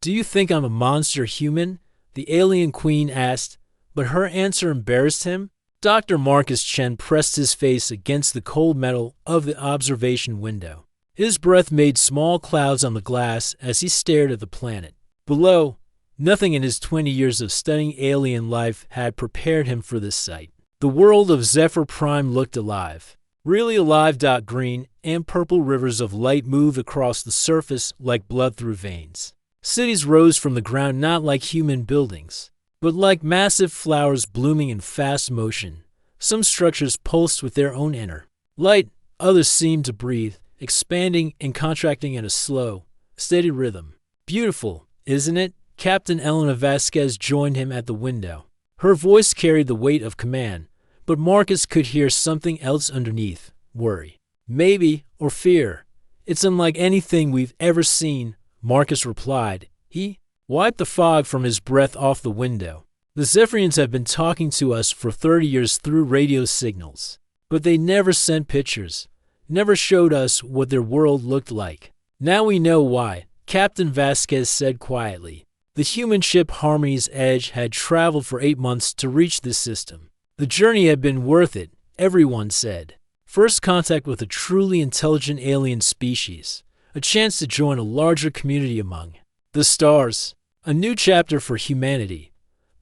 "Do you think I'm a monster human?" the alien queen asked, but her answer embarrassed him. Dr. Marcus Chen pressed his face against the cold metal of the observation window. His breath made small clouds on the glass as he stared at the planet. Below, nothing in his 20 years of studying alien life had prepared him for this sight. The world of Zephyr Prime looked alive. Really alive. Green and purple rivers of light moved across the surface like blood through veins. Cities rose from the ground not like human buildings, but like massive flowers blooming in fast motion. Some structures pulsed with their own inner light, others seemed to breathe, expanding and contracting in a slow, steady rhythm. "Beautiful, isn't it?" Captain Elena Vasquez joined him at the window. Her voice carried the weight of command, but Marcus could hear something else underneath: worry. "Maybe, or fear. It's unlike anything we've ever seen," Marcus replied. He wiped the fog from his breath off the window. "The Zephyrians have been talking to us for 30 years through radio signals, but they never sent pictures, never showed us what their world looked like. Now we know why," Captain Vasquez said quietly. The human ship Harmony's Edge had traveled for 8 months to reach this system. The journey had been worth it, everyone said. First contact with a truly intelligent alien species, a chance to join a larger community among the stars, a new chapter for humanity.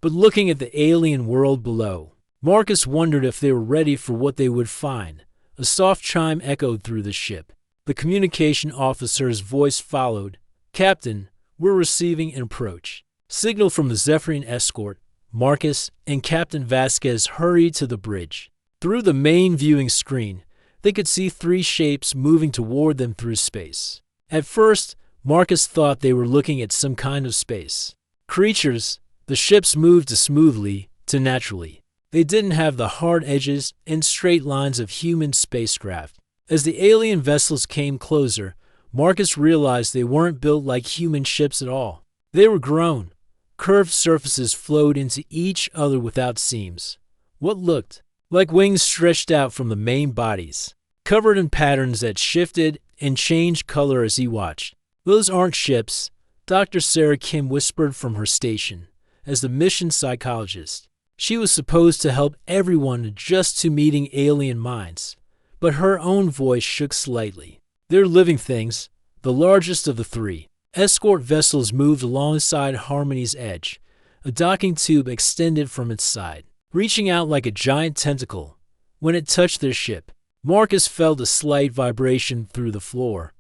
But looking at the alien world below, Marcus wondered if they were ready for what they would find. A soft chime echoed through the ship. The communication officer's voice followed. "Captain, we're receiving an approach signal from the Zephyrian escort." Marcus and Captain Vasquez hurried to the bridge. Through the main viewing screen, they could see 3 shapes moving toward them through space. At first, Marcus thought they were looking at some kind of space creatures. The ships moved smoothly, to naturally. They didn't have the hard edges and straight lines of human spacecraft. As the alien vessels came closer, Marcus realized they weren't built like human ships at all. They were grown. Curved surfaces flowed into each other without seams. What looked like wings stretched out from the main bodies, covered in patterns that shifted and changed color as he watched. "Those aren't ships," Dr. Sarah Kim whispered from her station. As the mission psychologist, she was supposed to help everyone adjust to meeting alien minds, but her own voice shook slightly. "They're living things, the largest of the 3. Escort vessels moved alongside Harmony's Edge. A docking tube extended from its side, reaching out like a giant tentacle. When it touched their ship, Marcus felt a slight vibration through the floor.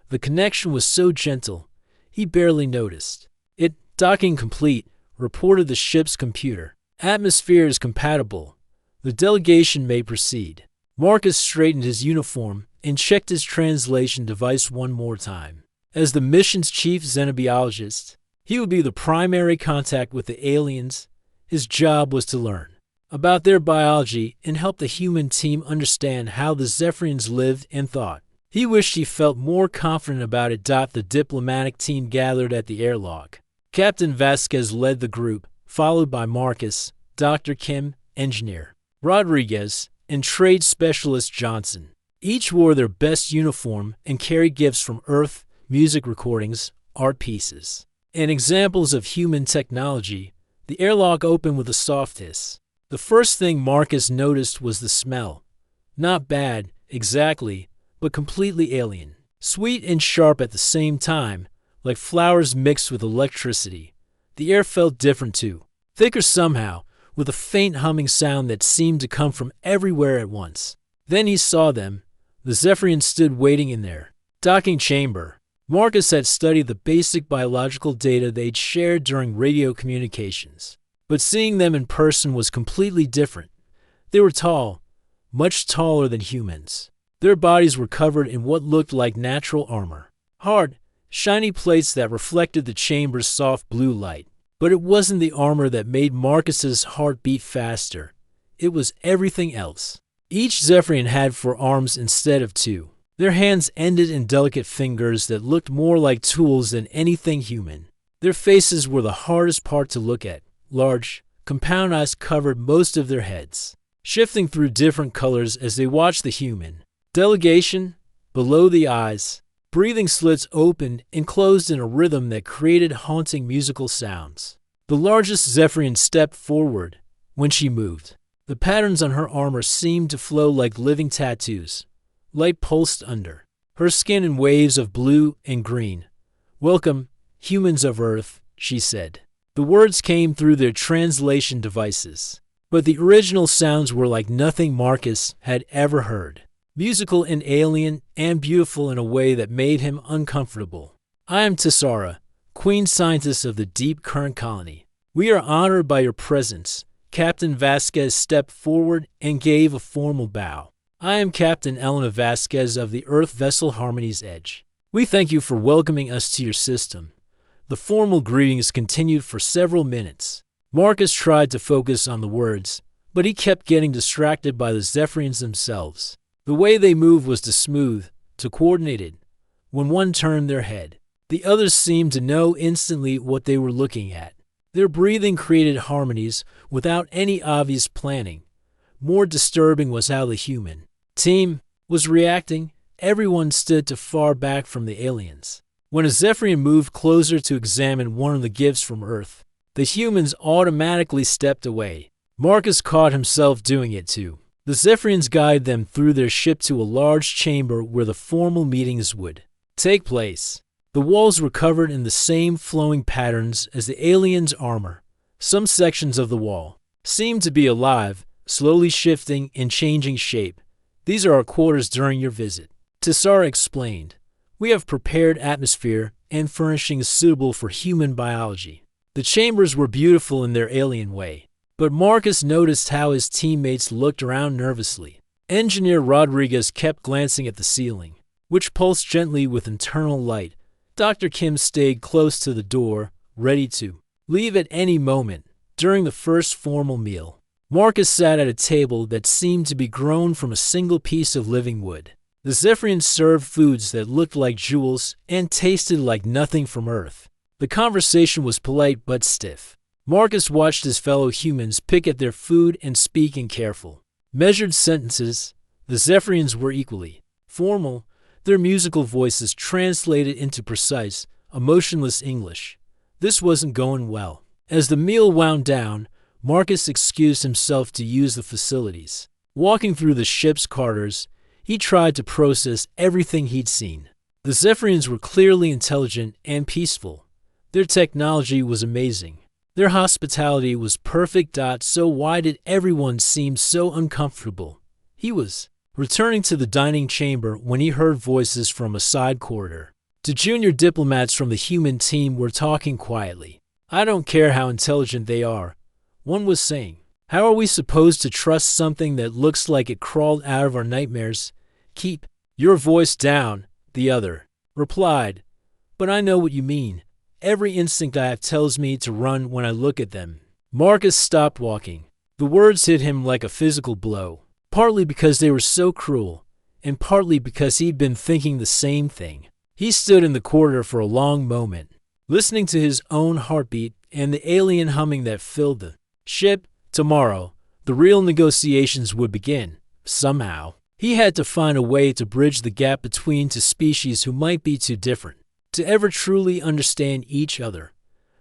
The connection was so gentle, he barely noticed. "Docking complete," reported the ship's computer. "Atmosphere is compatible. The delegation may proceed." Marcus straightened his uniform and checked his translation device one more time. As the mission's chief xenobiologist, he would be the primary contact with the aliens. His job was to learn about their biology and help the human team understand how the Zephyrians lived and thought. He wished he felt more confident about it. The diplomatic team gathered at the airlock. Captain Vasquez led the group, followed by Marcus, Dr. Kim, engineer Rodriguez, and trade specialist Johnson. Each wore their best uniform and carried gifts from Earth, music recordings, art pieces, and examples of human technology. The airlock opened with a soft hiss. The first thing Marcus noticed was the smell. Not bad, exactly, but completely alien. Sweet and sharp at the same time, like flowers mixed with electricity. The air felt different too, thicker somehow, with a faint humming sound that seemed to come from everywhere at once. Then he saw them. The Zephyrians stood waiting in their docking chamber. Marcus had studied the basic biological data they'd shared during radio communications, but seeing them in person was completely different. They were tall, much taller than humans. Their bodies were covered in what looked like natural armor. Hard, shiny plates that reflected the chamber's soft blue light. But it wasn't the armor that made Marcus's heart beat faster. It was everything else. Each Zephyrian had 4 arms instead of 2. Their hands ended in delicate fingers that looked more like tools than anything human. Their faces were the hardest part to look at. Large, compound eyes covered most of their heads, shifting through different colors as they watched the human delegation. Below the eyes, Breathing slits opened and closed in a rhythm that created haunting musical sounds. The largest Zephyrian stepped forward when she moved. The patterns on her armor seemed to flow like living tattoos. Light pulsed under her skin in waves of blue and green. "Welcome, humans of Earth," she said. The words came through their translation devices, but the original sounds were like nothing Marcus had ever heard. Musical and alien and beautiful in a way that made him uncomfortable. "I am Tessara, Queen Scientist of the Deep Current Colony. We are honored by your presence." Captain Vasquez stepped forward and gave a formal bow. "I am Captain Elena Vasquez of the Earth vessel Harmony's Edge. We thank you for welcoming us to your system." The formal greetings continued for several minutes. Marcus tried to focus on the words, but he kept getting distracted by the Zephyrians themselves. The way they moved was too smooth, too coordinated. When one turned their head, the others seemed to know instantly what they were looking at. Their breathing created harmonies without any obvious planning. More disturbing was how the human team was reacting. Everyone stood too far back from the aliens. When a Zephyrian moved closer to examine one of the gifts from Earth, the humans automatically stepped away. Marcus caught himself doing it too. The Zephyrians guided them through their ship to a large chamber where the formal meetings would take place. The walls were covered in the same flowing patterns as the aliens' armor. Some sections of the wall seemed to be alive, slowly shifting and changing shape. "These are our quarters during your visit," Tessara explained. "We have prepared atmosphere and furnishings suitable for human biology." The chambers were beautiful in their alien way, but Marcus noticed how his teammates looked around nervously. Engineer Rodriguez kept glancing at the ceiling, which pulsed gently with internal light. Dr. Kim stayed close to the door, ready to leave at any moment. During the first formal meal, Marcus sat at a table that seemed to be grown from a single piece of living wood. The Zephyrians served foods that looked like jewels and tasted like nothing from Earth. The conversation was polite but stiff. Marcus watched his fellow humans pick at their food and speak in careful, measured sentences. The Zephyrians were equally formal, their musical voices translated into precise, emotionless English. This wasn't going well. As the meal wound down, Marcus excused himself to use the facilities. Walking through the ship's corridors, he tried to process everything he'd seen. The Zephyrians were clearly intelligent and peaceful. Their technology was amazing. Their hospitality was perfect. So why did everyone seem so uncomfortable? He was returning to the dining chamber when he heard voices from a side corridor. The junior diplomats from the human team were talking quietly. "I don't care how intelligent they are," one was saying. "How are we supposed to trust something that looks like it crawled out of our nightmares?" "Keep your voice down," the other replied. "But I know what you mean. Every instinct I have tells me to run when I look at them." Marcus stopped walking. The words hit him like a physical blow, partly because they were so cruel, and partly because he'd been thinking the same thing. He stood in the corridor for a long moment, listening to his own heartbeat and the alien humming that filled the ship. Tomorrow, the real negotiations would begin. Somehow, he had to find a way to bridge the gap between two species who might be too different to ever truly understand each other.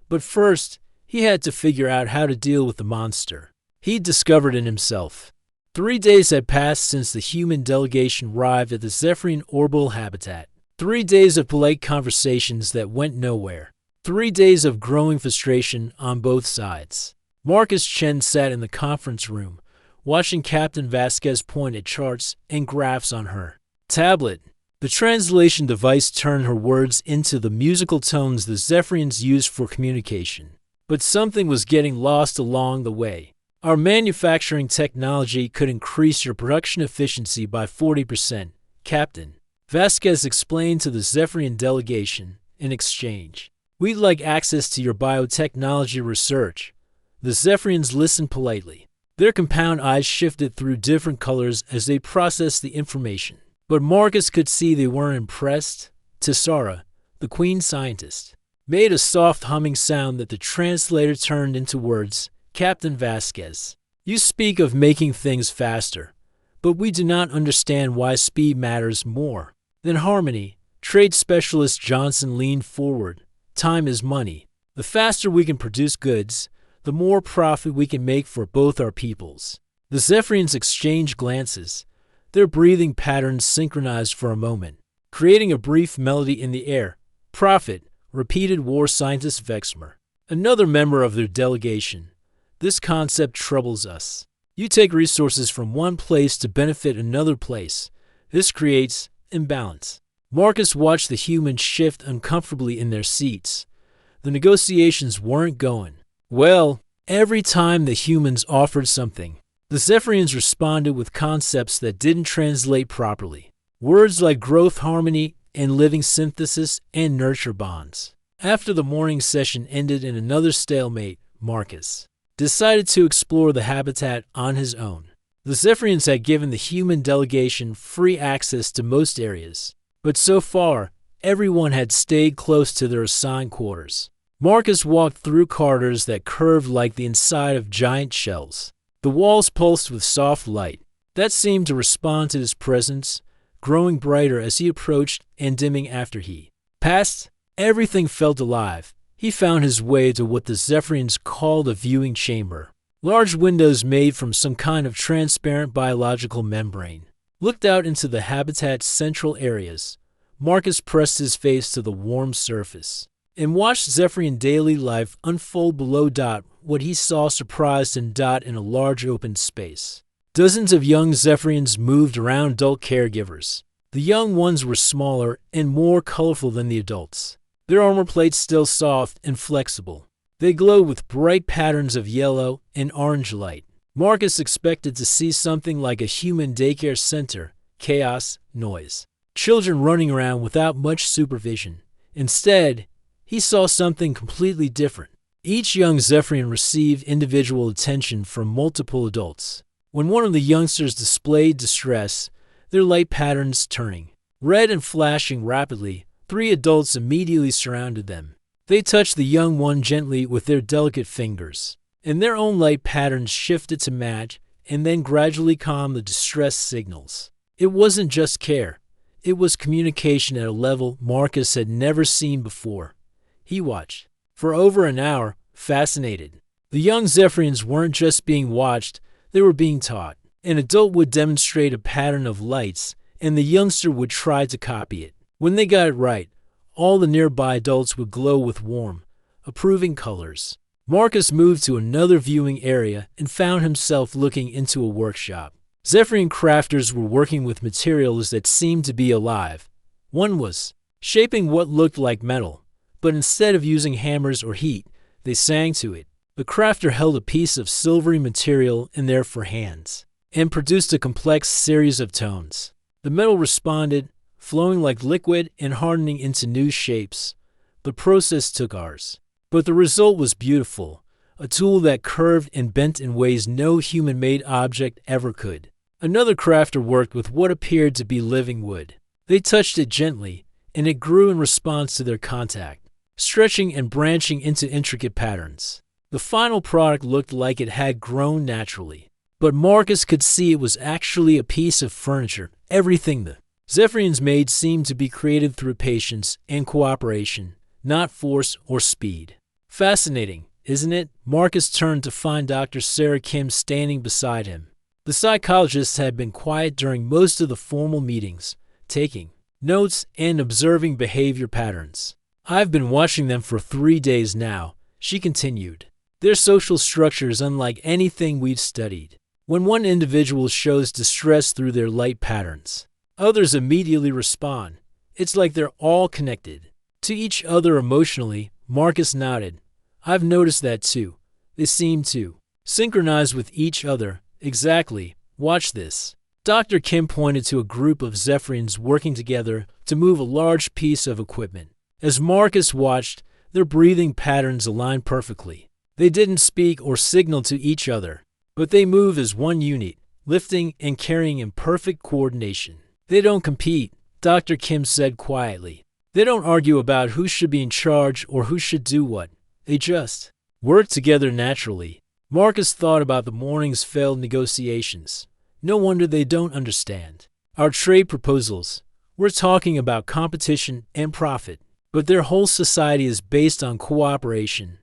But first, he had to figure out how to deal with the monster he'd discovered in himself. 3 days had passed since the human delegation arrived at the Zephyrian orbital habitat. 3 days of polite conversations that went nowhere. 3 days of growing frustration on both sides. Marcus Chen sat in the conference room, watching Captain Vasquez point at charts and graphs on her tablet. The translation device turned her words into the musical tones the Zephyrians used for communication. But something was getting lost along the way. "Our manufacturing technology could increase your production efficiency by 40%, Captain," Vasquez explained to the Zephyrian delegation. "In exchange, we'd like access to your biotechnology research." The Zephyrians listened politely. Their compound eyes shifted through different colors as they processed the information. But Marcus could see they weren't impressed. Tessara, the Queen Scientist, made a soft humming sound that the translator turned into words. "Captain Vasquez, you speak of making things faster, but we do not understand why speed matters more than harmony." Trade specialist Johnson leaned forward. Time is money. The faster we can produce goods, the more profit we can make for both our peoples. The Zephyrians exchanged glances, their breathing patterns synchronized for a moment, creating a brief melody in the air. Profit, repeated war scientist Vexmer, another member of their delegation. This concept troubles us. You take resources from one place to benefit another place. This creates imbalance. Marcus watched the humans shift uncomfortably in their seats. The negotiations weren't going well. Every time the humans offered something, the Zephyrians responded with concepts that didn't translate properly. Words like growth, harmony, and living synthesis and nurture bonds. After the morning session ended in another stalemate, Marcus decided to explore the habitat on his own. The Zephyrians had given the human delegation free access to most areas, but so far, everyone had stayed close to their assigned quarters. Marcus walked through corridors that curved like the inside of giant shells. The walls pulsed with soft light that seemed to respond to his presence, growing brighter as he approached and dimming after he passed. Everything felt alive. He found his way to what the Zephyrians called a viewing chamber. Large windows made from some kind of transparent biological membrane looked out into the habitat's central areas. Marcus pressed his face to the warm surface and watched Zephyrian daily life unfold below. What he saw surprised him. In a large open space, dozens of young Zephyrians moved around adult caregivers. The young ones were smaller and more colorful than the adults. Their armor plates still soft and flexible. They glowed with bright patterns of yellow and orange light. Marcus expected to see something like a human daycare center, chaos, noise, children running around without much supervision. Instead, he saw something completely different. Each young Zephyrian received individual attention from multiple adults. When one of the youngsters displayed distress, their light patterns turning red and flashing rapidly, 3 adults immediately surrounded them. They touched the young one gently with their delicate fingers, and their own light patterns shifted to match and then gradually calmed the distress signals. It wasn't just care. It was communication at a level Marcus had never seen before. He watched for over an hour, fascinated. The young Zephyrians weren't just being watched, they were being taught. An adult would demonstrate a pattern of lights, and the youngster would try to copy it. When they got it right, all the nearby adults would glow with warm, approving colors. Marcus moved to another viewing area and found himself looking into a workshop. Zephyrian crafters were working with materials that seemed to be alive. One was shaping what looked like metal, but instead of using hammers or heat, they sang to it. The crafter held a piece of silvery material in their for hands and produced a complex series of tones. The metal responded, flowing like liquid and hardening into new shapes. The process took hours, but the result was beautiful, a tool that curved and bent in ways no human-made object ever could. Another crafter worked with what appeared to be living wood. They touched it gently, and it grew in response to their contact, stretching and branching into intricate patterns. The final product looked like it had grown naturally, but Marcus could see it was actually a piece of furniture. Everything the Zephyrians made seemed to be created through patience and cooperation, not force or speed. Fascinating, isn't it? Marcus turned to find Dr. Sarah Kim standing beside him. The psychologist had been quiet during most of the formal meetings, taking notes and observing behavior patterns. I've been watching them for 3 days now, she continued. Their social structure is unlike anything we've studied. When one individual shows distress through their light patterns, others immediately respond. It's like they're all connected to each other emotionally. Marcus nodded. I've noticed that too. They seem to synchronize with each other. Exactly. Watch this. Dr. Kim pointed to a group of Zephyrians working together to move a large piece of equipment. As Marcus watched, their breathing patterns aligned perfectly. They didn't speak or signal to each other, but they move as one unit, lifting and carrying in perfect coordination. They don't compete, Dr. Kim said quietly. They don't argue about who should be in charge or who should do what. They just work together naturally. Marcus thought about the morning's failed negotiations. No wonder they don't understand our trade proposals. We're talking about competition and profit. But their whole society is based on cooperation.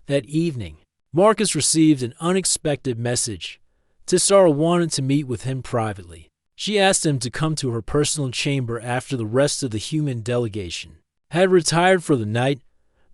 That evening, Marcus received an unexpected message. Tessara wanted to meet with him privately. She asked him to come to her personal chamber after the rest of the human delegation had retired for the night.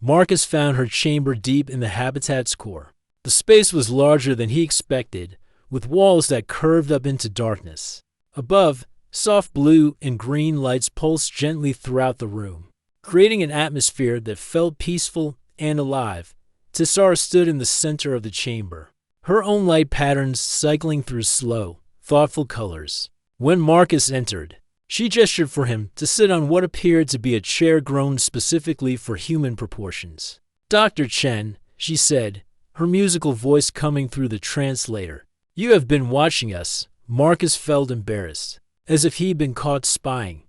Marcus found her chamber deep in the habitat's core. The space was larger than he expected, with walls that curved up into darkness. Above, soft blue and green lights pulsed gently throughout the room, creating an atmosphere that felt peaceful and alive. Tessara stood in the center of the chamber, her own light patterns cycling through slow, thoughtful colors. When Marcus entered, she gestured for him to sit on what appeared to be a chair grown specifically for human proportions. "Dr. Chen," she said, her musical voice coming through the translator. "You have been watching us." Marcus felt embarrassed, as if he'd been caught spying.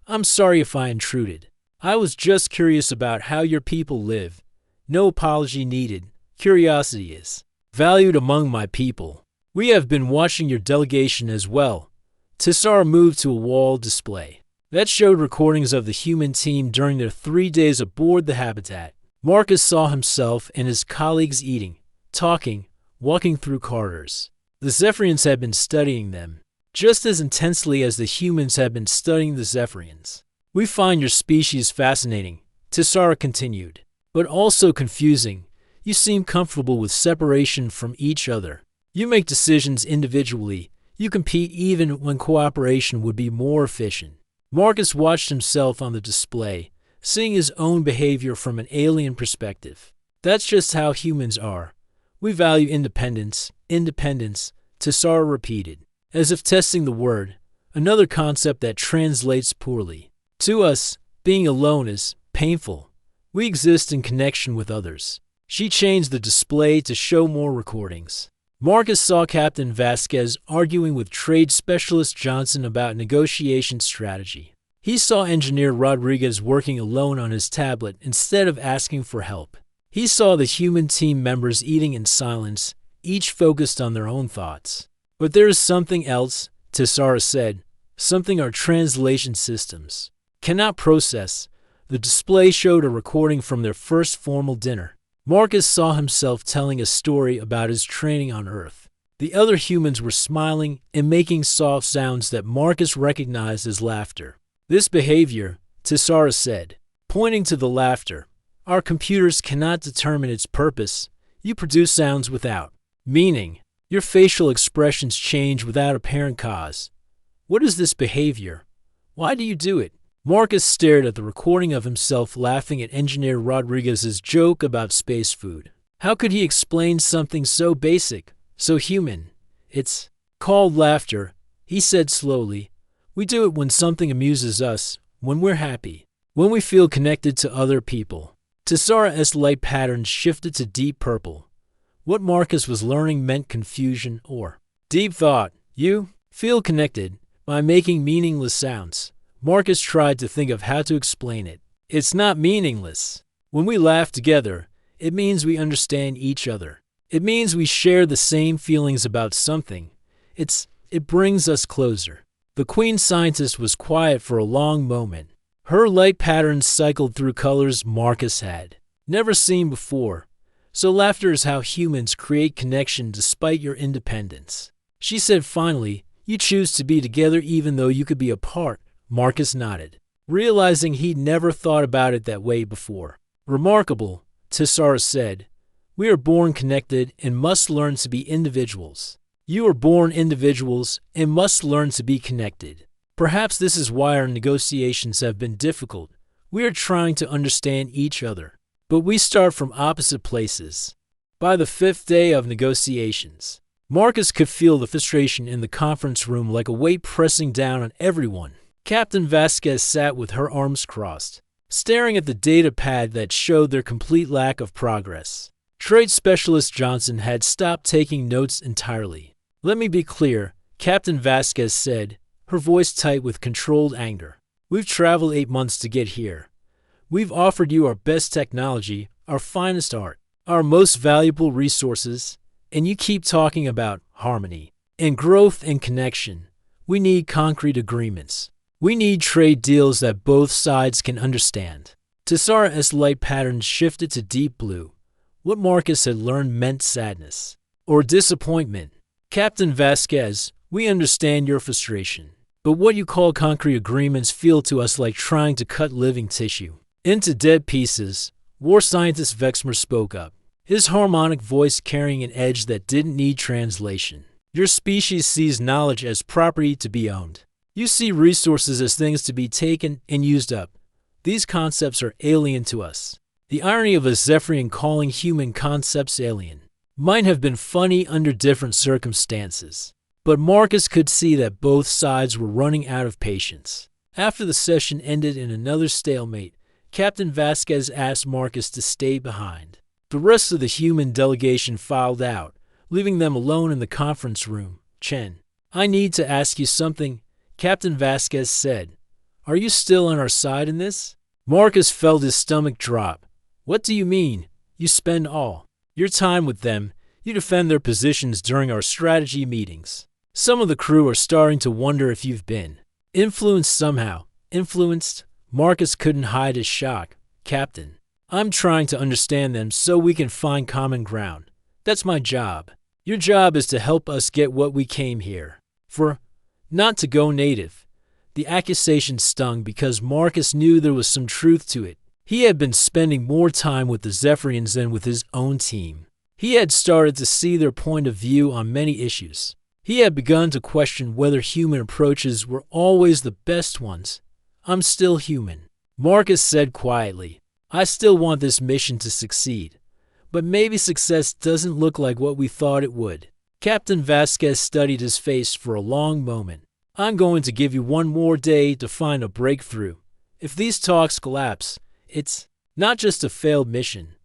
"I'm sorry if I intruded. I was just curious about how your people live. No apology needed. Curiosity is valued among my people. We have been watching your delegation as well." Tessara moved to a wall display that showed recordings of the human team during their 3 days aboard the Habitat. Marcus saw himself and his colleagues eating, talking, walking through corridors. The Zephyrians had been studying them, just as intensely as the humans had been studying the Zephyrians. "We find your species fascinating," Tessara continued, "but also confusing. You seem comfortable with separation from each other. You make decisions individually. You compete even when cooperation would be more efficient." Marcus watched himself on the display, seeing his own behavior from an alien perspective. "That's just how humans are. We value independence." "Independence," Tessara repeated, as if testing the word, another concept that translates poorly. "To us, being alone is painful. We exist in connection with others." She changed the display to show more recordings. Marcus saw Captain Vasquez arguing with Trade Specialist Johnson about negotiation strategy. He saw Engineer Rodriguez working alone on his tablet instead of asking for help. He saw the human team members eating in silence, each focused on their own thoughts. "But there is something else," Tessara said, "something our translation systems cannot process." The display showed a recording from their first formal dinner. Marcus saw himself telling a story about his training on Earth. The other humans were smiling and making soft sounds that Marcus recognized as laughter. "This behavior," Tessara said, pointing to the laughter, "our computers cannot determine its purpose. You produce sounds without meaning. Your facial expressions change without apparent cause. What is this behavior? Why do you do it?" Marcus stared at the recording of himself laughing at Engineer Rodriguez's joke about space food. How could he explain something so basic, so human? "It's called laughter," he said slowly. "We do it when something amuses us, when we're happy, when we feel connected to other people." Tessara's light patterns shifted to deep purple. What Marcus was learning meant confusion or deep thought. "You feel connected by making meaningless sounds." Marcus tried to think of how to explain it. "It's not meaningless. When we laugh together, it means we understand each other. It means we share the same feelings about something. It brings us closer." The Queen Scientist was quiet for a long moment. Her light patterns cycled through colors Marcus had never seen before. "So laughter is how humans create connection despite your independence." She said finally, "You choose to be together even though you could be apart." Marcus nodded, realizing he'd never thought about it that way before. "Remarkable," Tessara said. "We are born connected and must learn to be individuals. You are born individuals and must learn to be connected. Perhaps this is why our negotiations have been difficult. We are trying to understand each other, but we start from opposite places." By the 5th day of negotiations, Marcus could feel the frustration in the conference room like a weight pressing down on everyone. Captain Vasquez sat with her arms crossed, staring at the data pad that showed their complete lack of progress. Trade Specialist Johnson had stopped taking notes entirely. "Let me be clear," Captain Vasquez said, her voice tight with controlled anger. "We've traveled 8 months to get here. We've offered you our best technology, our finest art, our most valuable resources, and you keep talking about harmony and growth and connection. We need concrete agreements." We need trade deals that both sides can understand. Tessara's light patterns shifted to deep blue. What Marcus had learned meant sadness or disappointment. Captain Vasquez, we understand your frustration, but what you call concrete agreements feel to us like trying to cut living tissue into dead pieces. War scientist Vexmer spoke up, his harmonic voice carrying an edge that didn't need translation. Your species sees knowledge as property to be owned. You see resources as things to be taken and used up. These concepts are alien to us. The irony of a Zephyrian calling human concepts alien might have been funny under different circumstances, but Marcus could see that both sides were running out of patience. After the session ended in another stalemate, Captain Vasquez asked Marcus to stay behind. The rest of the human delegation filed out, leaving them alone in the conference room. Chen, I need to ask you something, Captain Vasquez said. Are you still on our side in this? Marcus felt his stomach drop. What do you mean? You spend all your time with them. You defend their positions during our strategy meetings. Some of the crew are starting to wonder if you've been influenced somehow. Influenced? Marcus couldn't hide his shock. Captain, I'm trying to understand them so we can find common ground. That's my job. Your job is to help us get what we came here for, not to go native. The accusation stung because Marcus knew there was some truth to it. He had been spending more time with the Zephyrians than with his own team. He had started to see their point of view on many issues. He had begun to question whether human approaches were always the best ones. I'm still human, Marcus said quietly. I still want this mission to succeed. But maybe success doesn't look like what we thought it would. Captain Vasquez studied his face for a long moment. I'm going to give you one more day to find a breakthrough. If these talks collapse, it's not just a failed mission.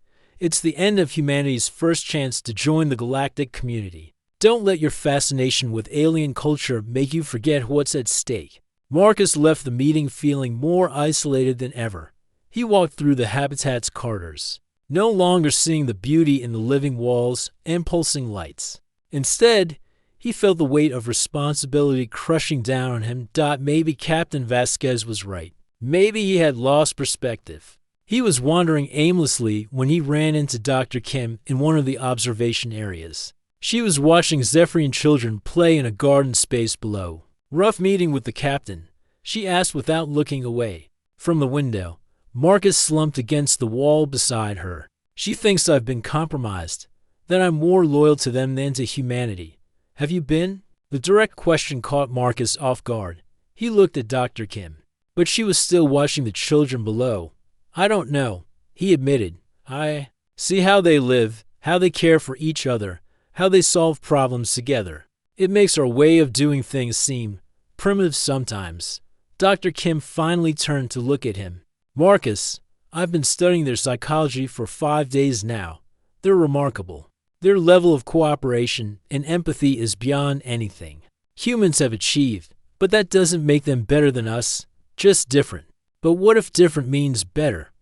It's the end of humanity's first chance to join the galactic community. Don't let your fascination with alien culture make you forget what's at stake. Marcus left the meeting feeling more isolated than ever. He walked through the habitat's corridors, no longer seeing the beauty in the living walls and pulsing lights. Instead, he felt the weight of responsibility crushing down on him. Maybe Captain Vasquez was right. Maybe he had lost perspective. He was wandering aimlessly when he ran into Dr. Kim in one of the observation areas. She was watching Zephyrian children play in a garden space below. Rough meeting with the captain, she asked without looking away. From the window, Marcus slumped against the wall beside her. She thinks I've been compromised, that I'm more loyal to them than to humanity. Have you been? The direct question caught Marcus off guard. He looked at Dr. Kim, but she was still watching the children below. I don't know, he admitted. I see how they live, how they care for each other, how they solve problems together. It makes our way of doing things seem primitive sometimes. Dr. Kim finally turned to look at him. Marcus, I've been studying their psychology for 5 days now. They're remarkable. Their level of cooperation and empathy is beyond anything humans have achieved, but that doesn't make them better than us, just different. But what if different means better?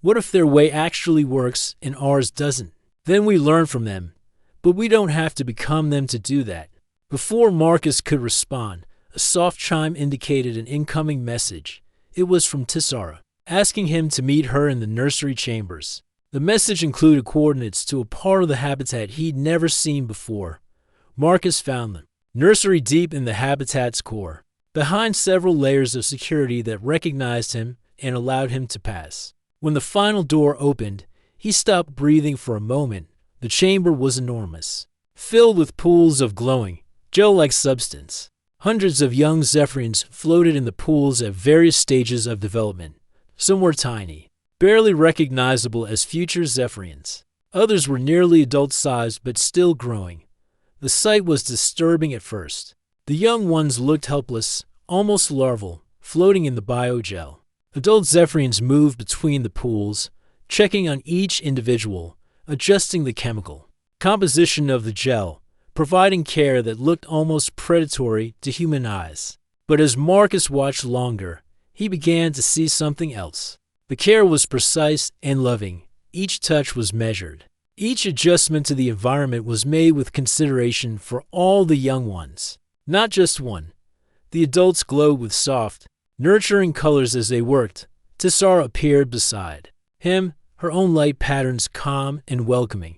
What if their way actually works and ours doesn't? Then we learn from them, but we don't have to become them to do that. Before Marcus could respond, a soft chime indicated an incoming message. It was from Tessara, asking him to meet her in the nursery chambers. The message included coordinates to a part of the habitat he'd never seen before. Marcus found them, nursery deep in the habitat's core, behind several layers of security that recognized him and allowed him to pass. When the final door opened, he stopped breathing for a moment. The chamber was enormous, filled with pools of glowing, gel-like substance. Hundreds of young Zephyrians floated in the pools at various stages of development. Some were tiny, barely recognizable as future Zephyrians. Others were nearly adult-sized but still growing. The sight was disturbing at first. The young ones looked helpless, almost larval, floating in the biogel. Adult Zephyrians moved between the pools, checking on each individual, adjusting the chemical composition of the gel, providing care that looked almost predatory to human eyes. But as Marcus watched longer, he began to see something else. The care was precise and loving. Each touch was measured. Each adjustment to the environment was made with consideration for all the young ones, not just one. The adults glowed with soft, Nurturing colors as they worked, Tessara appeared beside him, her own light patterns calm and welcoming.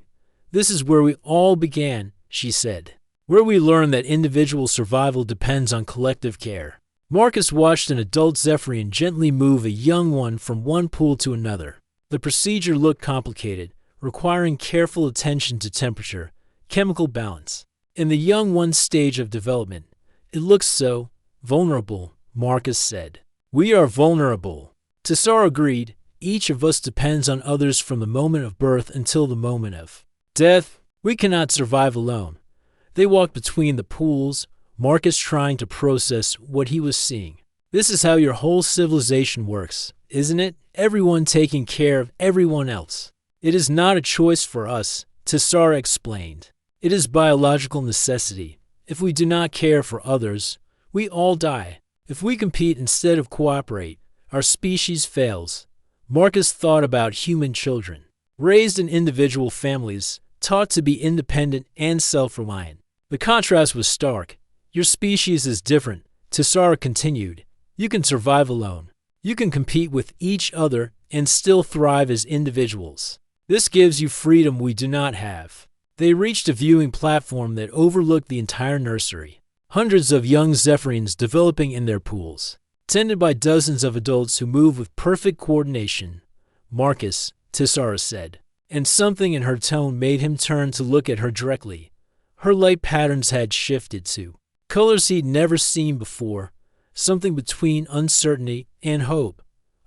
"This is where we all began," she said. "Where we learned that individual survival depends on collective care." Marcus watched an adult Zephyrian gently move a young one from one pool to another. The procedure looked complicated, requiring careful attention to temperature, chemical balance. In the young one's stage of development, "It looks so vulnerable," Marcus said. "We are vulnerable," Tessara agreed. "Each of us depends on others from the moment of birth until the moment of death. We cannot survive alone." They walked between the pools, Marcus trying to process what he was seeing. "This is how your whole civilization works, isn't it? Everyone taking care of everyone else." "It is not a choice for us," Tessara explained. "It is biological necessity. If we do not care for others, we all die. If we compete instead of cooperate, our species fails." Marcus thought about human children, raised in individual families, taught to be independent and self-reliant. The contrast was stark. "Your species is different," Tessara continued. "You can survive alone. You can compete with each other and still thrive as individuals. This gives you freedom we do not have." They reached a viewing platform that overlooked the entire nursery. Hundreds of young Zephyrians developing in their pools, tended by dozens of adults who move with perfect coordination. "Marcus," Tessara said, and something in her tone made him turn to look at her directly. Her light patterns had shifted to colors he'd never seen before, something between uncertainty and hope.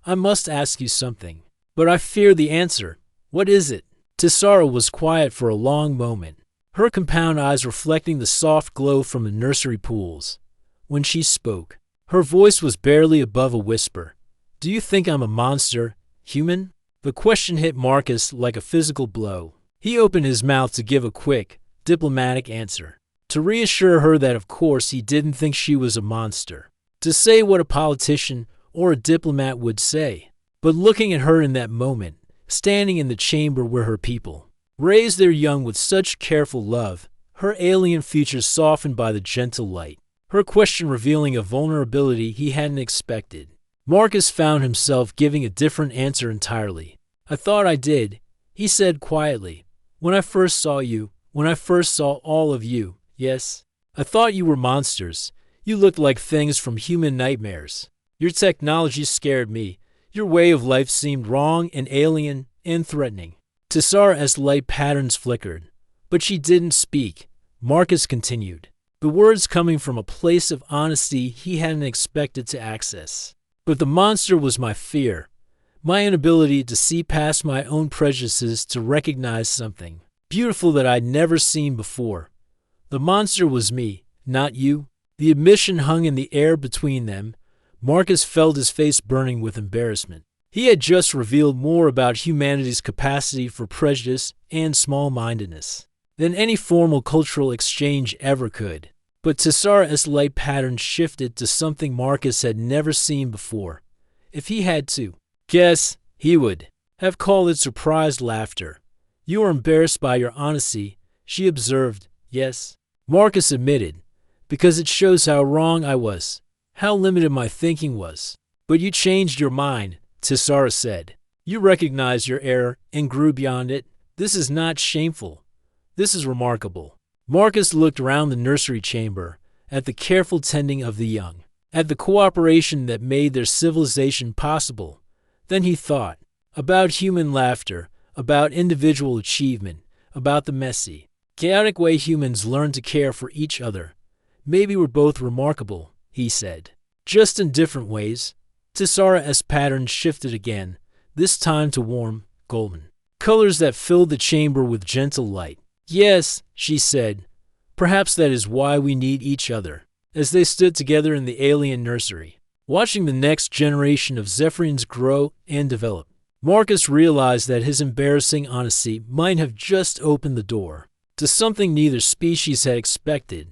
"I must ask you something, but I fear the answer. What is it?" Tessara was quiet for a long moment, her compound eyes reflecting the soft glow from the nursery pools. When she spoke, her voice was barely above a whisper. "Do you think I'm a monster, human?" The question hit Marcus like a physical blow. He opened his mouth to give a quick, diplomatic answer, to reassure her that of course he didn't think she was a monster, to say what a politician or a diplomat would say. But looking at her in that moment, standing in the chamber where her people raised their young with such careful love, her alien features softened by the gentle light, her question revealing a vulnerability he hadn't expected. Marcus found himself giving a different answer entirely. "I thought I did," he said quietly. "When I first saw you, when I first saw all of you, yes. I thought you were monsters. You looked like things from human nightmares. Your technology scared me. Your way of life seemed wrong and alien and threatening." Tessara's light patterns flickered, but she didn't speak. Marcus continued, the words coming from a place of honesty he hadn't expected to access. "But the monster was my fear, my inability to see past my own prejudices, to recognize something beautiful that I'd never seen before. The monster was me, not you." The admission hung in the air between them. Marcus felt his face burning with embarrassment. He had just revealed more about humanity's capacity for prejudice and small-mindedness than any formal cultural exchange ever could. But Tessara's light pattern shifted to something Marcus had never seen before. If he had to guess, he would have called it surprised laughter. "You are embarrassed by your honesty," she observed. "Yes," Marcus admitted, "because it shows how wrong I was, how limited my thinking was." "But you changed your mind," Tessara said. "You recognized your error and grew beyond it. This is not shameful. This is remarkable." Marcus looked around the nursery chamber, at the careful tending of the young, at the cooperation that made their civilization possible. Then he thought about human laughter, about individual achievement, about the messy, chaotic way humans learn to care for each other. "Maybe we're both remarkable," he said, "just in different ways." Tessara's pattern shifted again, this time to warm, golden colors that filled the chamber with gentle light. "Yes," she said, "perhaps that is why we need each other." As they stood together in the alien nursery, watching the next generation of Zephyrians grow and develop, Marcus realized that his embarrassing honesty might have just opened the door to something neither species had expected,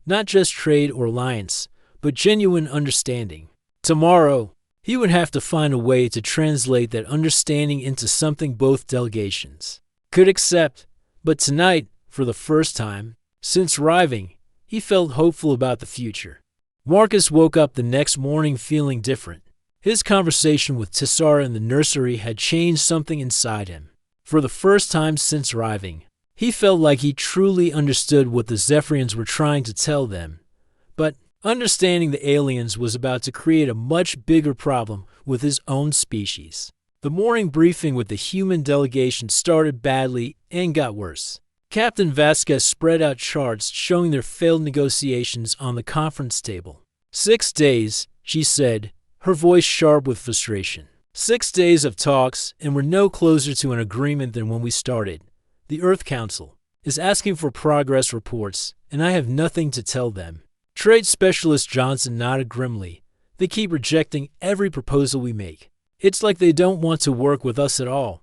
not just trade or alliance, but genuine understanding. Tomorrow, he would have to find a way to translate that understanding into something both delegations could accept. But tonight, for the first time since arriving, he felt hopeful about the future. Marcus woke up the next morning feeling different. His conversation with Tessara in the nursery had changed something inside him. For the first time since arriving, he felt like he truly understood what the Zephyrians were trying to tell them. But understanding the aliens was about to create a much bigger problem with his own species. The morning briefing with the human delegation started badly and got worse. Captain Vasquez spread out charts showing their failed negotiations on the conference table. 6 days, she said, her voice sharp with frustration. 6 days of talks, and we're no closer to an agreement than when we started. The Earth Council is asking for progress reports, and I have nothing to tell them. Trade Specialist Johnson nodded grimly. They keep rejecting every proposal we make. It's like they don't want to work with us at all.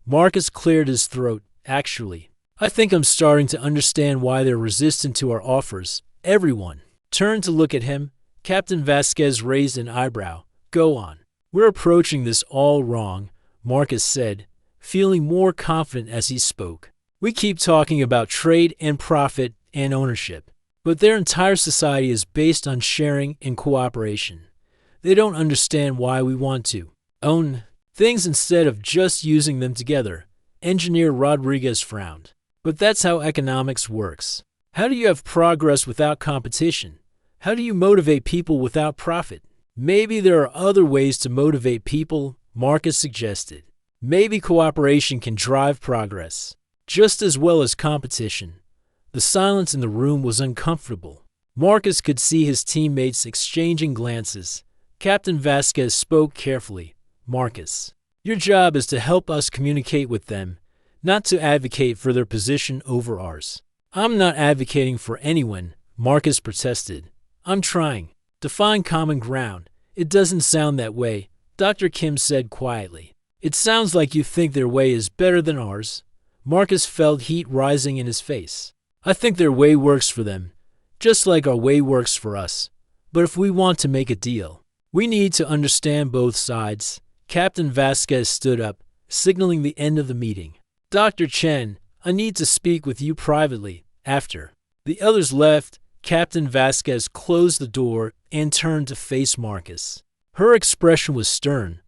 Marcus cleared his throat. Actually, I think I'm starting to understand why they're resistant to our offers. Everyone turned to look at him. Captain Vasquez raised an eyebrow. Go on. We're approaching this all wrong, Marcus said, feeling more confident as he spoke. We keep talking about trade and profit and ownership, but their entire society is based on sharing and cooperation. They don't understand why we want to own things instead of just using them together. Engineer Rodriguez frowned. But that's how economics works. How do you have progress without competition? How do you motivate people without profit? Maybe there are other ways to motivate people, Marcus suggested. Maybe cooperation can drive progress, just as well as competition. The silence in the room was uncomfortable. Marcus could see his teammates exchanging glances. Captain Vasquez spoke carefully. Marcus, your job is to help us communicate with them, not to advocate for their position over ours. I'm not advocating for anyone, Marcus protested. I'm trying to find common ground. It doesn't sound that way, Dr. Kim said quietly. It sounds like you think their way is better than ours. Marcus felt heat rising in his face. I think their way works for them, just like our way works for us. But if we want to make a deal, we need to understand both sides. Captain Vasquez stood up, signaling the end of the meeting. Dr. Chen, I need to speak with you privately. After the others left, Captain Vasquez closed the door and turned to face Marcus. Her expression was stern.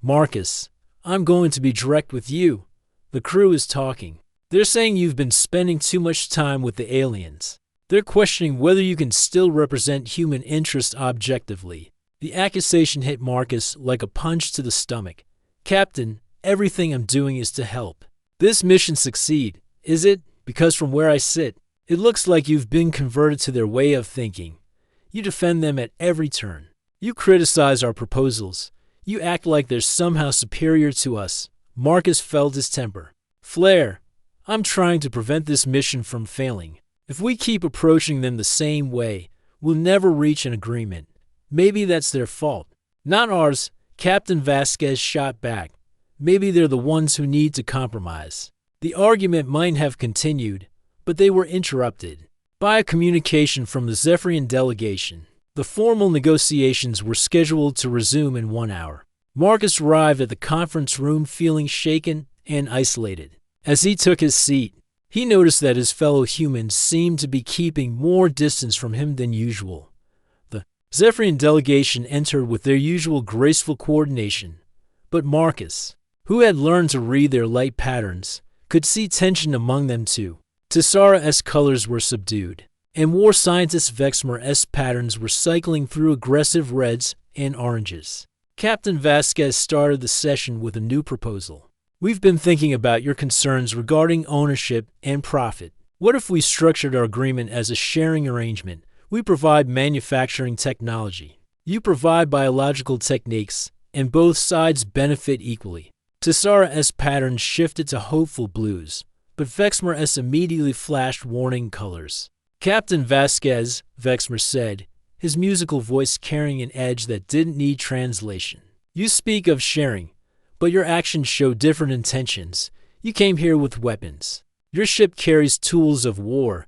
Marcus, I'm going to be direct with you. The crew is talking. They're saying you've been spending too much time with the aliens. They're questioning whether you can still represent human interest objectively. The accusation hit Marcus like a punch to the stomach. Captain, everything I'm doing is to help this mission succeed, is it? Because from where I sit, it looks like you've been converted to their way of thinking. You defend them at every turn. You criticize our proposals. You act like they're somehow superior to us. Marcus felt his temper. Flair, I'm trying to prevent this mission from failing. If we keep approaching them the same way, we'll never reach an agreement. Maybe that's their fault, not ours. Captain Vasquez shot back. Maybe they're the ones who need to compromise. The argument might have continued, but they were interrupted by a communication from the Zephyrian delegation. The formal negotiations were scheduled to resume in 1 hour. Marcus arrived at the conference room feeling shaken and isolated. As he took his seat, he noticed that his fellow humans seemed to be keeping more distance from him than usual. The Zephyrian delegation entered with their usual graceful coordination, but Marcus, who had learned to read their light patterns, could see tension among them too. Tessara's colors were subdued, and War Scientist Vexmer's patterns were cycling through aggressive reds and oranges. Captain Vasquez started the session with a new proposal. We've been thinking about your concerns regarding ownership and profit. What if we structured our agreement as a sharing arrangement? We provide manufacturing technology. You provide biological techniques, and both sides benefit equally. Tessara's patterns shifted to hopeful blues, but Vexmer's immediately flashed warning colors. Captain Vasquez, Vexmer said, his musical voice carrying an edge that didn't need translation. You speak of sharing, but your actions show different intentions. You came here with weapons. Your ship carries tools of war.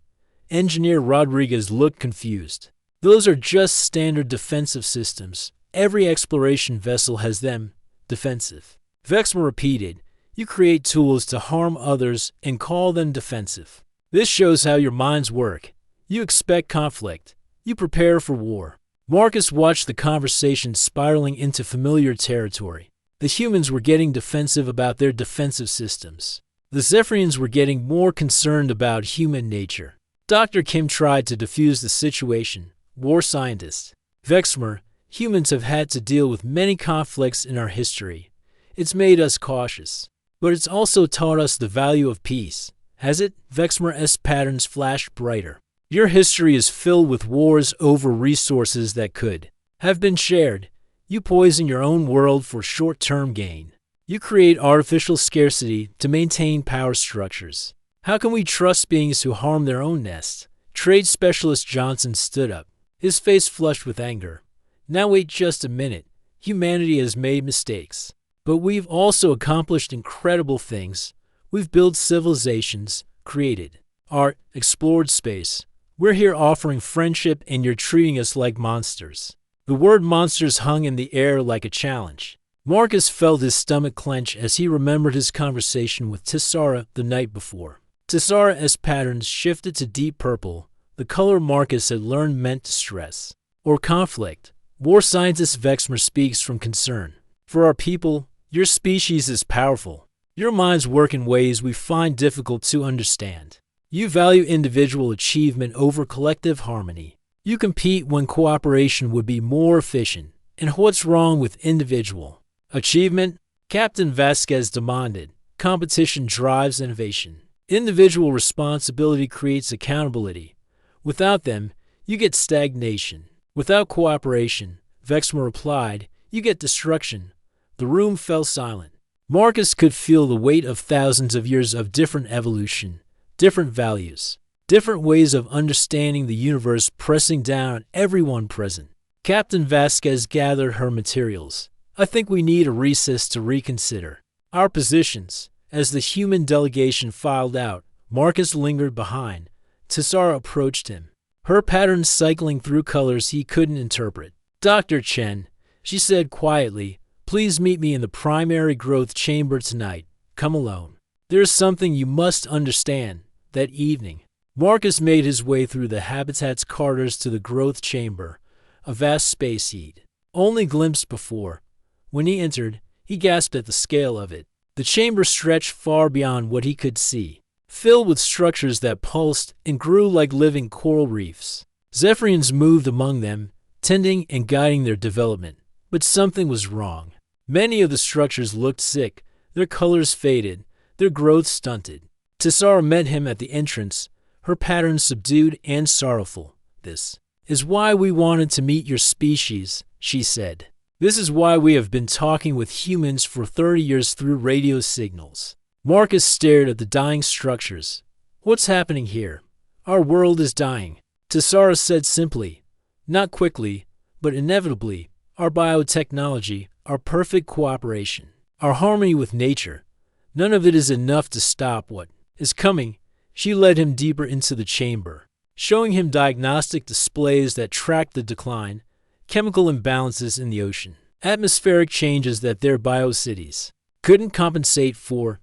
Engineer Rodriguez looked confused. Those are just standard defensive systems. Every exploration vessel has them. Defensive. Vexmer repeated, you create tools to harm others and call them defensive. This shows how your minds work. You expect conflict. You prepare for war. Marcus watched the conversation spiraling into familiar territory. The humans were getting defensive about their defensive systems. The Zephyrians were getting more concerned about human nature. Dr. Kim tried to defuse the situation. War scientist. Vexmer, humans have had to deal with many conflicts in our history. It's made us cautious. But it's also taught us the value of peace. Has it? Vexmer's patterns flashed brighter. Your history is filled with wars over resources that could have been shared. You poison your own world for short-term gain. You create artificial scarcity to maintain power structures. How can we trust beings who harm their own nest? Trade Specialist Johnson stood up, his face flushed with anger. Now wait just a minute. Humanity has made mistakes. But we've also accomplished incredible things. We've built civilizations, created art, explored space. We're here offering friendship and you're treating us like monsters. The word monsters hung in the air like a challenge. Marcus felt his stomach clench as he remembered his conversation with Tessara the night before. Tessara's patterns shifted to deep purple, the color Marcus had learned meant distress or conflict. War scientist Vexmer speaks from concern. For our people, your species is powerful. Your minds work in ways we find difficult to understand. You value individual achievement over collective harmony. You compete when cooperation would be more efficient. And what's wrong with individual achievement? Captain Vasquez demanded. Competition drives innovation. Individual responsibility creates accountability. Without them, you get stagnation. Without cooperation, Vexmer replied, you get destruction. The room fell silent. Marcus could feel the weight of thousands of years of different evolution, different values, different ways of understanding the universe pressing down on everyone present. Captain Vasquez gathered her materials. I think we need a recess to reconsider our positions. As the human delegation filed out, Marcus lingered behind. Tessara approached him, her patterns cycling through colors he couldn't interpret. Dr. Chen, she said quietly, please meet me in the primary growth chamber tonight. Come alone. There's something you must understand. That evening, Marcus made his way through the habitat's corridors to the growth chamber, a vast space he'd only glimpsed before. When he entered, he gasped at the scale of it. The chamber stretched far beyond what he could see, filled with structures that pulsed and grew like living coral reefs. Zephyrians moved among them, tending and guiding their development. But something was wrong. Many of the structures looked sick, their colors faded, their growth stunted. Tessara met him at the entrance, her patterns subdued and sorrowful. This is why we wanted to meet your species, she said. This is why we have been talking with humans for 30 years through radio signals. Marcus stared at the dying structures. What's happening here? Our world is dying. Tessara said simply, not quickly, but inevitably. Our biotechnology, our perfect cooperation, our harmony with nature, none of it is enough to stop what is coming. She led him deeper into the chamber, showing him diagnostic displays that tracked the decline, chemical imbalances in the ocean, atmospheric changes that their biocities couldn't compensate for,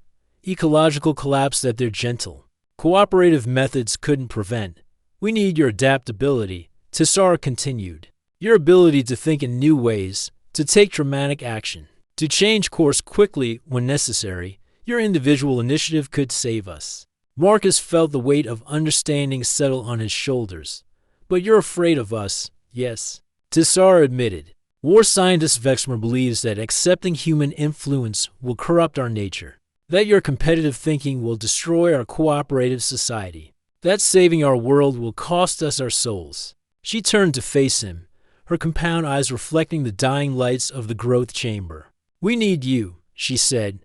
ecological collapse that their gentle, cooperative methods couldn't prevent. We need your adaptability, Tessara continued. Your ability to think in new ways, to take dramatic action, to change course quickly when necessary. Your individual initiative could save us. Marcus felt the weight of understanding settle on his shoulders. But you're afraid of us, yes, Tessara admitted. War scientist Vexmer believes that accepting human influence will corrupt our nature, that your competitive thinking will destroy our cooperative society, that saving our world will cost us our souls. She turned to face him, her compound eyes reflecting the dying lights of the growth chamber. We need you, she said,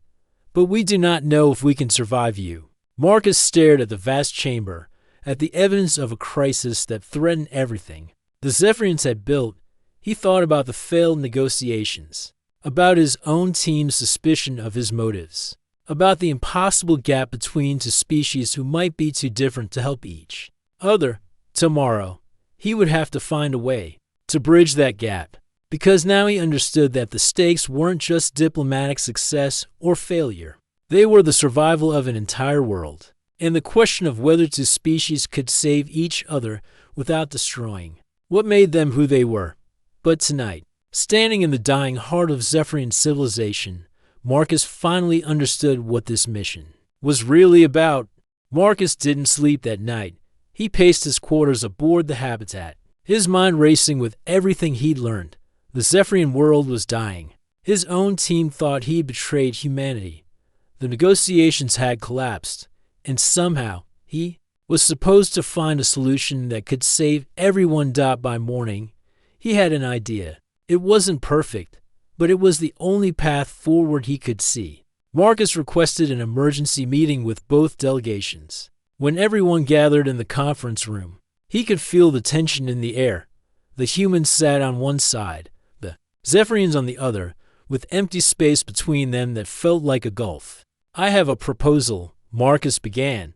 but we do not know if we can survive you. Marcus stared at the vast chamber, at the evidence of a crisis that threatened everything the Zephyrians had built. He thought about the failed negotiations, about his own team's suspicion of his motives, about the impossible gap between two species who might be too different to help each other. Tomorrow, he would have to find a way to bridge that gap, because now he understood that the stakes weren't just diplomatic success or failure. They were the survival of an entire world, and the question of whether two species could save each other without destroying what made them who they were. But tonight, standing in the dying heart of Zephyrian civilization, Marcus finally understood what this mission was really about. Marcus didn't sleep that night. He paced his quarters aboard the Habitat, his mind racing with everything he'd learned. The Zephyrian world was dying. His own team thought he'd betrayed humanity. The negotiations had collapsed, and somehow he was supposed to find a solution that could save everyone. By morning, he had an idea. It wasn't perfect, but it was the only path forward he could see. Marcus requested an emergency meeting with both delegations. When everyone gathered in the conference room, he could feel the tension in the air. The humans sat on one side, the Zephyrians on the other, with empty space between them that felt like a gulf. "I have a proposal," Marcus began.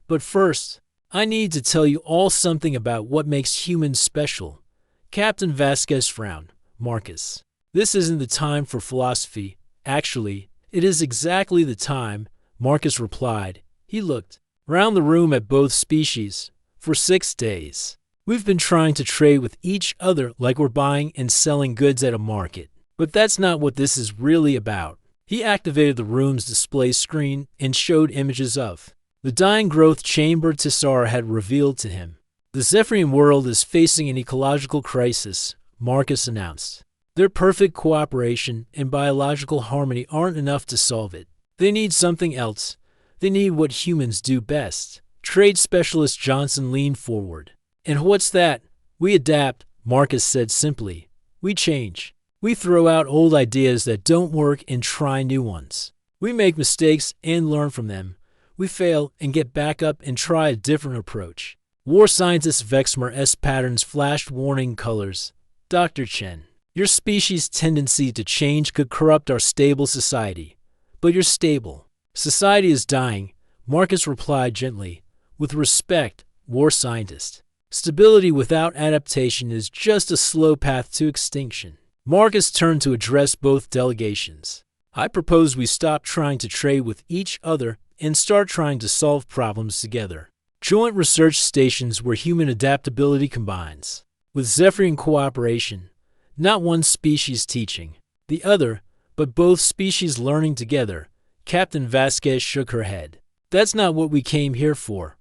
"But first, I need to tell you all something about what makes humans special." Captain Vasquez frowned. "Marcus, this isn't the time for philosophy. Actually, it is exactly the time," Marcus replied. He looked round the room at both species. "For 6 days, we've been trying to trade with each other like we're buying and selling goods at a market. But that's not what this is really about." He activated the room's display screen and showed images of the dying growth chamber Tessar had revealed to him. "The Zephyrian world is facing an ecological crisis," Marcus announced. "Their perfect cooperation and biological harmony aren't enough to solve it. They need something else. They need what humans do best." Trade specialist Johnson leaned forward. "And what's that?" "We adapt," Marcus said simply. "We change. We throw out old ideas that don't work and try new ones. We make mistakes and learn from them. We fail and get back up and try a different approach." War scientist Vexmer S. Patterns flashed warning colors. "Dr. Chen, your species' tendency to change could corrupt our stable society. But you're stable." "Society is dying," Marcus replied gently. "With respect, war scientist. Stability without adaptation is just a slow path to extinction." Marcus turned to address both delegations. "I propose we stop trying to trade with each other and start trying to solve problems together. Joint research stations where human adaptability combines with Zephyrian cooperation. Not one species teaching the other, but both species learning together." Captain Vasquez shook her head. "That's not what we came here for.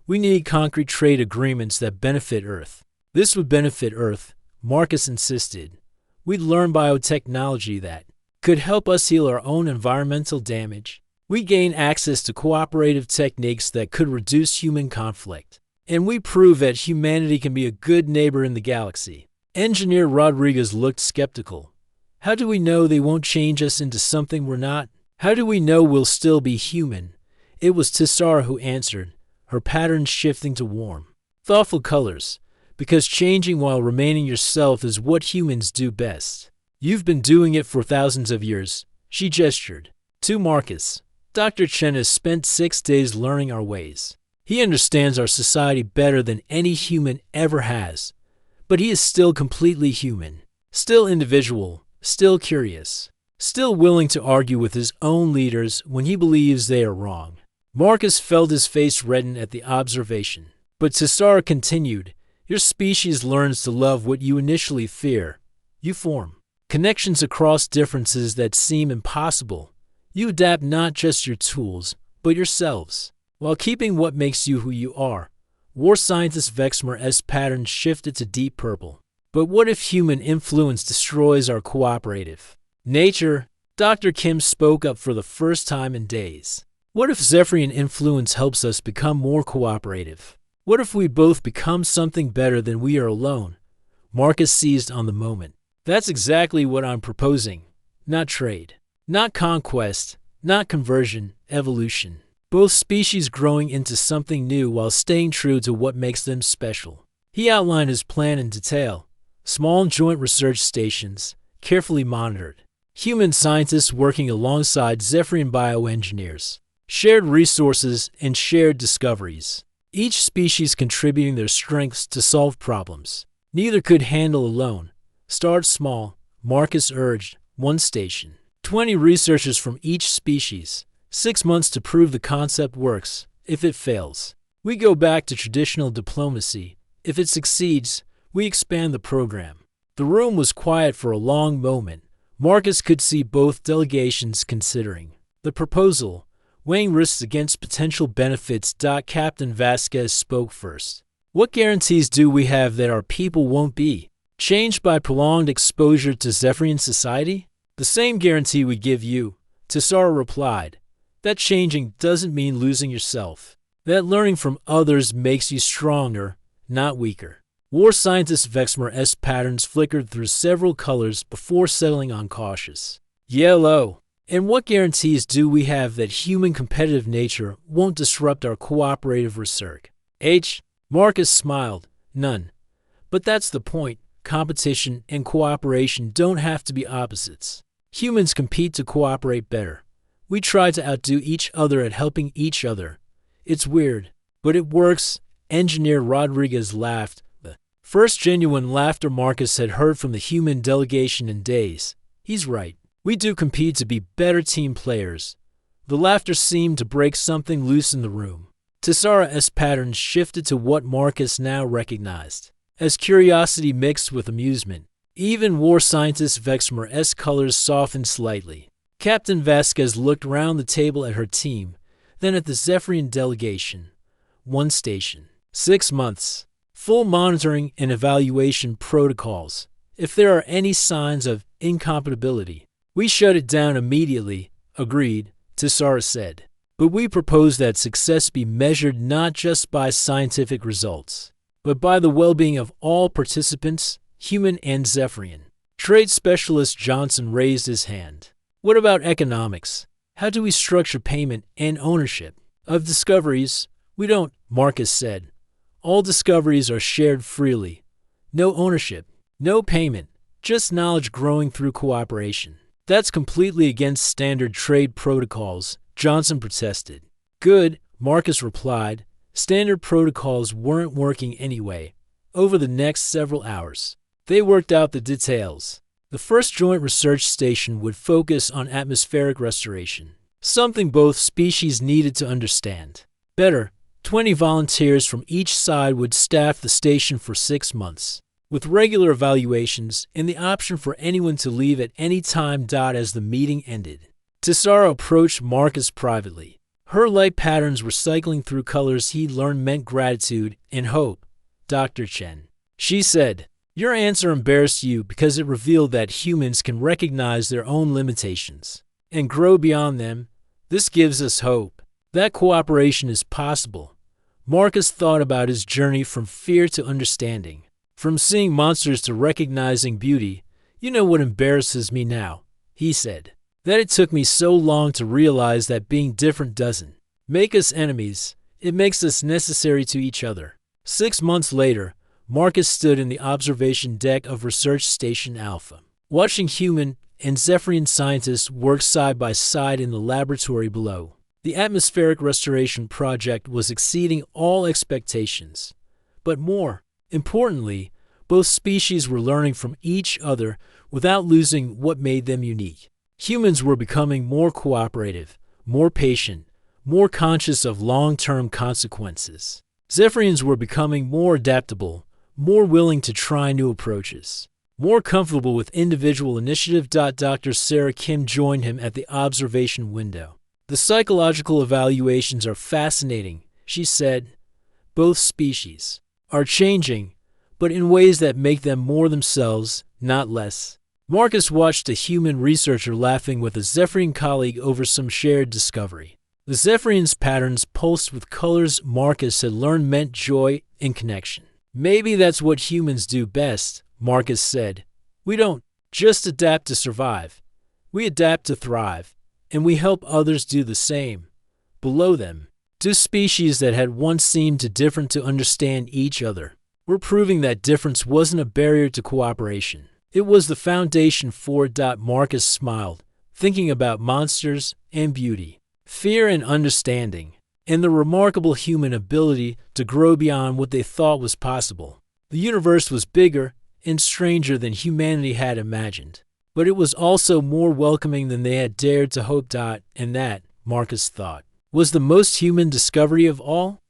We need concrete trade agreements that benefit Earth." "This would benefit Earth," Marcus insisted. "We'd learn biotechnology that could help us heal our own environmental damage. We gain access to cooperative techniques that could reduce human conflict. And we prove that humanity can be a good neighbor in the galaxy." Engineer Rodriguez looked skeptical. "How do we know they won't change us into something we're not? How do we know we'll still be human?" It was Tessar who answered, her pattern shifting to warm, thoughtful colors. "Because changing while remaining yourself is what humans do best. You've been doing it for thousands of years." She gestured to Marcus. "Dr. Chen has spent 6 days learning our ways. He understands our society better than any human ever has. But he is still completely human, still individual, still curious, still willing to argue with his own leaders when he believes they are wrong." Marcus felt his face redden at the observation. But Tessar continued, "Your species learns to love what you initially fear. You form connections across differences that seem impossible. You adapt not just your tools, but yourselves, while keeping what makes you who you are." War scientist Vexmer S. Pattern shifted to deep purple. "But what if human influence destroys our cooperative nature?" Dr. Kim spoke up for the first time in days. "What if Zephyrian influence helps us become more cooperative? What if we both become something better than we are alone?" Marcus seized on the moment. "That's exactly what I'm proposing. Not trade, not conquest, not conversion, evolution. Both species growing into something new while staying true to what makes them special." He outlined his plan in detail. Small joint research stations, carefully monitored. Human scientists working alongside Zephyrian bioengineers. Shared resources and shared discoveries. Each species contributing their strengths to solve problems neither could handle alone. "Start small," Marcus urged. "1 station. 20 researchers from each species. 6 months to prove the concept works. If it fails, we go back to traditional diplomacy. If it succeeds, we expand the program." The room was quiet for a long moment. Marcus could see both delegations considering the proposal, weighing risks against potential benefits. Captain Vasquez spoke first. What guarantees do we have that our people won't be changed by prolonged exposure to Zephyrian society? The same guarantee we give you, Tesara replied. That changing doesn't mean losing yourself. That learning from others makes you stronger, not weaker. War scientist Vexmer patterns flickered through several colors before settling on cautious yellow. And what guarantees do we have that human competitive nature won't disrupt our cooperative research? Marcus smiled. None. But that's the point. Competition and cooperation don't have to be opposites. Humans compete to cooperate better. We try to outdo each other at helping each other. It's weird, but it works. Engineer Rodriguez laughed. The first genuine laughter Marcus had heard from the human delegation in days. He's right. We do compete to be better team players. The laughter seemed to break something loose in the room. Tesara's patterns shifted to what Marcus now recognized as curiosity mixed with amusement. Even war scientist Vexmer's colors softened slightly. Captain Vasquez looked round the table at her team, then at the Zephyrian delegation. 1 station. 6 months. Full monitoring and evaluation protocols. If there are any signs of incompatibility, we shut it down immediately. Agreed, Tesara said. But we propose that success be measured not just by scientific results, but by the well-being of all participants, human and Zephyrian. Trade specialist Johnson raised his hand. What about economics? How do we structure payment and ownership of discoveries? We don't, Marcus said. All discoveries are shared freely. No ownership, no payment, just knowledge growing through cooperation. That's completely against standard trade protocols, Johnson protested. Good, Marcus replied. Standard protocols weren't working anyway. Over the next several hours, they worked out the details. The first joint research station would focus on atmospheric restoration, something both species needed to understand better. 20 volunteers from each side would staff the station for 6 months, with regular evaluations and the option for anyone to leave at any time. As the meeting ended, Tesara approached Marcus privately. Her light patterns were cycling through colors he'd learned meant gratitude and hope. Dr. Chen, she said, your answer embarrassed you because it revealed that humans can recognize their own limitations and grow beyond them. This gives us hope. That cooperation is possible. Marcus thought about his journey from fear to understanding, from seeing monsters to recognizing beauty. You know what embarrasses me now, he said. That it took me so long to realize that being different doesn't make us enemies. It makes us necessary to each other. 6 months later, Marcus stood in the observation deck of Research Station Alpha, watching human and Zephyrian scientists work side by side in the laboratory below. The atmospheric restoration project was exceeding all expectations. But more importantly, both species were learning from each other without losing what made them unique. Humans were becoming more cooperative, more patient, more conscious of long-term consequences. Zephyrians were becoming more adaptable, more willing to try new approaches, more comfortable with individual initiative. Dr. Sarah Kim joined him at the observation window. The psychological evaluations are fascinating, she said. Both species are changing, but in ways that make them more themselves, not less. Marcus watched a human researcher laughing with a Zephyrian colleague over some shared discovery. The Zephyrian's patterns pulsed with colors Marcus had learned meant joy and connection. Maybe that's what humans do best, Marcus said. We don't just adapt to survive. We adapt to thrive, and we help others do the same. Below them, two species that had once seemed too different to understand each other were proving that difference wasn't a barrier to cooperation. It was the foundation for it. Marcus smiled, thinking about monsters and beauty, fear and understanding, and the remarkable human ability to grow beyond what they thought was possible. The universe was bigger and stranger than humanity had imagined, but it was also more welcoming than they had dared to hope. And that, Marcus thought, was the most human discovery of all.